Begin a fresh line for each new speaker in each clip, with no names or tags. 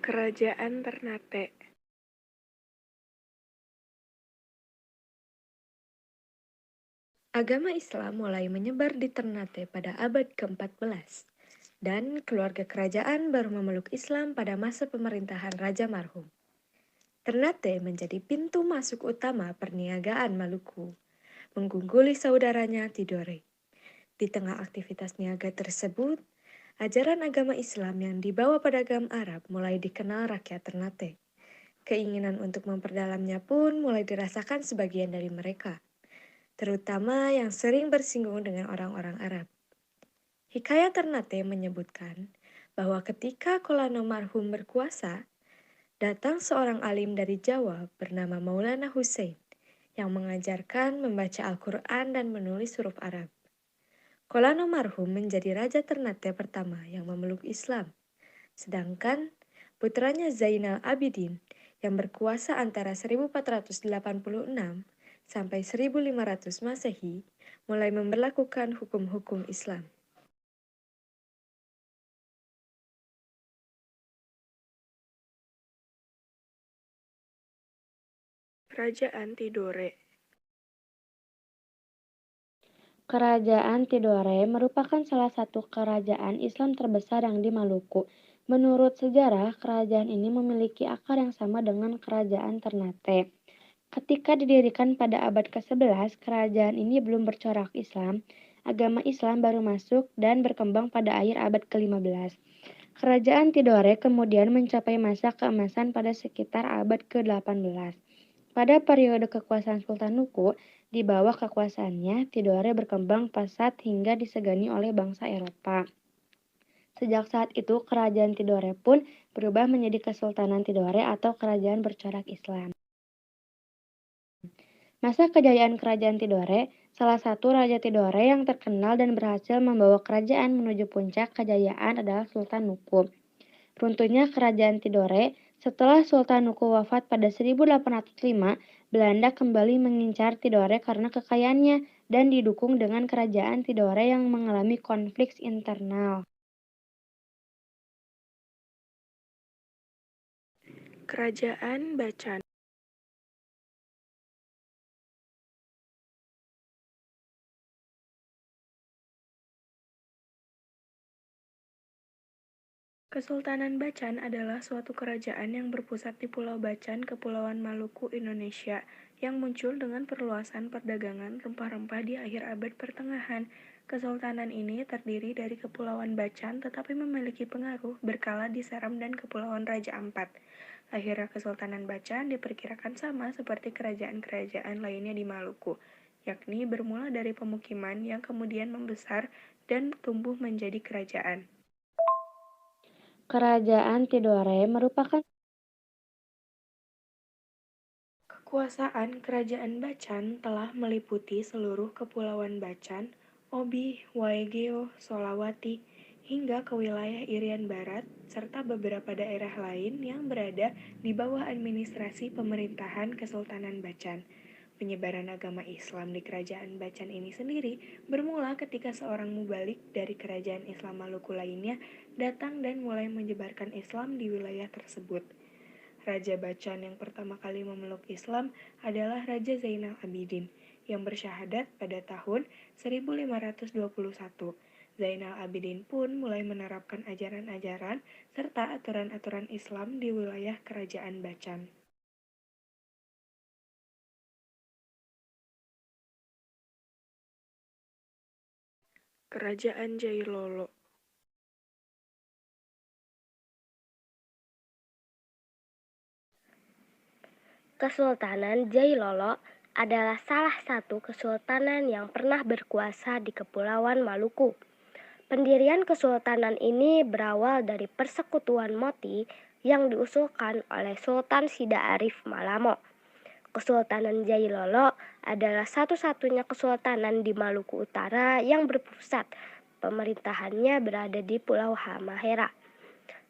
Kerajaan Ternate. Agama Islam mulai menyebar di Ternate pada abad ke-14, dan keluarga kerajaan baru memeluk Islam pada masa pemerintahan Raja Marhum. Ternate menjadi pintu masuk utama perniagaan Maluku, mengungguli saudaranya Tidore. Di tengah aktivitas niaga tersebut, ajaran agama Islam yang dibawa pedagang Arab mulai dikenal rakyat Ternate. Keinginan untuk memperdalamnya pun mulai dirasakan sebagian dari mereka, terutama yang sering bersinggung dengan orang-orang Arab. Hikayat Ternate menyebutkan bahwa ketika Kolano Marhum berkuasa, datang seorang alim dari Jawa bernama Maulana Hussein yang mengajarkan membaca Al-Quran dan menulis huruf Arab. Kolano Marhum menjadi Raja Ternate pertama yang memeluk Islam, sedangkan putranya Zainal Abidin yang berkuasa antara 1486 sampai 1500 Masehi mulai memberlakukan hukum-hukum Islam. Kerajaan Tidore.
Kerajaan Tidore merupakan salah satu kerajaan Islam terbesar yang di Maluku. Menurut sejarah, kerajaan ini memiliki akar yang sama dengan kerajaan Ternate. Ketika didirikan pada abad ke-11, kerajaan ini belum bercorak Islam. Agama Islam baru masuk dan berkembang pada akhir abad ke-15. Kerajaan Tidore kemudian mencapai masa keemasan pada sekitar abad ke-18. Pada periode kekuasaan Sultan Nuku, di bawah kekuasaannya, Tidore berkembang pesat hingga disegani oleh bangsa Eropa. Sejak saat itu, kerajaan Tidore pun berubah menjadi Kesultanan Tidore atau kerajaan bercorak Islam. Masa kejayaan kerajaan Tidore, salah satu raja Tidore yang terkenal dan berhasil membawa kerajaan menuju puncak kejayaan adalah Sultan Nuku. Runtuhnya kerajaan Tidore, setelah Sultan Nuku wafat pada 1805, Belanda kembali mengincar Tidore karena kekayaannya dan didukung dengan kerajaan Tidore yang mengalami konflik internal.
Kerajaan Bacan. Kesultanan Bacan adalah suatu kerajaan yang berpusat di Pulau Bacan, Kepulauan Maluku, Indonesia, yang muncul dengan perluasan perdagangan rempah-rempah di akhir abad pertengahan. Kesultanan ini terdiri dari Kepulauan Bacan tetapi memiliki pengaruh berkala di Seram dan Kepulauan Raja Ampat. Lahirnya Kesultanan Bacan diperkirakan sama seperti kerajaan-kerajaan lainnya di Maluku, yakni bermula dari pemukiman yang kemudian membesar dan tumbuh menjadi kerajaan.
Kerajaan Tidore merupakan
Kekuasaan Kerajaan Bacan telah meliputi seluruh Kepulauan Bacan, Obi, Waigeo, Solawati, hingga ke wilayah Irian Barat, serta beberapa daerah lain yang berada di bawah administrasi pemerintahan Kesultanan Bacan. Penyebaran agama Islam di Kerajaan Bacan ini sendiri bermula ketika seorang mubalik dari Kerajaan Islam Maluku lainnya datang dan mulai menyebarkan Islam di wilayah tersebut. Raja Bacan yang pertama kali memeluk Islam adalah Raja Zainal Abidin yang bersyahadat pada tahun 1521. Zainal Abidin pun mulai menerapkan ajaran-ajaran serta aturan-aturan Islam di wilayah Kerajaan Bacan. Kerajaan Jailolo.
Kesultanan Jailolo adalah salah satu kesultanan yang pernah berkuasa di Kepulauan Maluku. Pendirian kesultanan ini berawal dari persekutuan Moti yang diusulkan oleh Sultan Sida Arif Malamo. Kesultanan Jailolo adalah satu-satunya kesultanan di Maluku Utara yang berpusat pemerintahannya berada di Pulau Halmahera.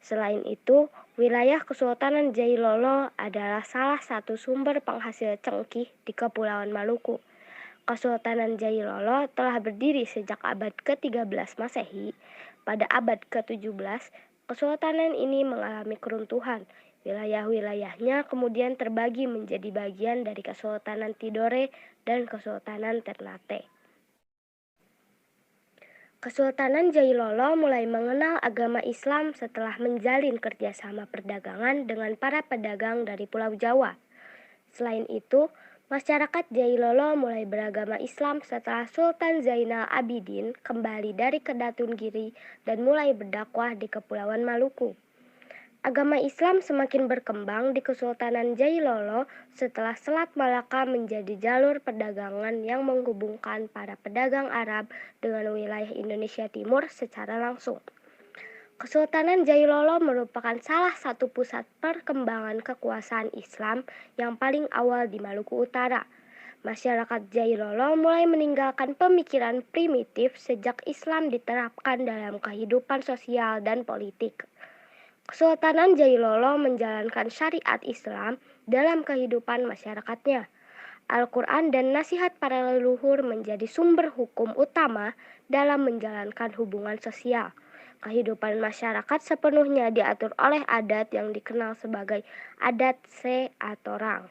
Selain itu, wilayah Kesultanan Jailolo adalah salah satu sumber penghasil cengkih di Kepulauan Maluku. Kesultanan Jailolo telah berdiri sejak abad ke-13 Masehi. Pada abad ke-17, kesultanan ini mengalami keruntuhan. Wilayah-wilayahnya kemudian terbagi menjadi bagian dari Kesultanan Tidore dan Kesultanan Ternate. Kesultanan Jailolo mulai mengenal agama Islam setelah menjalin kerjasama perdagangan dengan para pedagang dari Pulau Jawa. Selain itu, masyarakat Jailolo mulai beragama Islam setelah Sultan Zainal Abidin kembali dari Kedatun-Giri dan mulai berdakwah di Kepulauan Maluku. Agama Islam semakin berkembang di Kesultanan Jailolo setelah Selat Malaka menjadi jalur perdagangan yang menghubungkan para pedagang Arab dengan wilayah Indonesia Timur secara langsung. Kesultanan Jailolo merupakan salah satu pusat perkembangan kekuasaan Islam yang paling awal di Maluku Utara. Masyarakat Jailolo mulai meninggalkan pemikiran primitif sejak Islam diterapkan dalam kehidupan sosial dan politik. Kesultanan Jailolo menjalankan syariat Islam dalam kehidupan masyarakatnya. Al-Quran dan nasihat para leluhur menjadi sumber hukum utama dalam menjalankan hubungan sosial. Kehidupan masyarakat sepenuhnya diatur oleh adat yang dikenal sebagai adat se atau rang.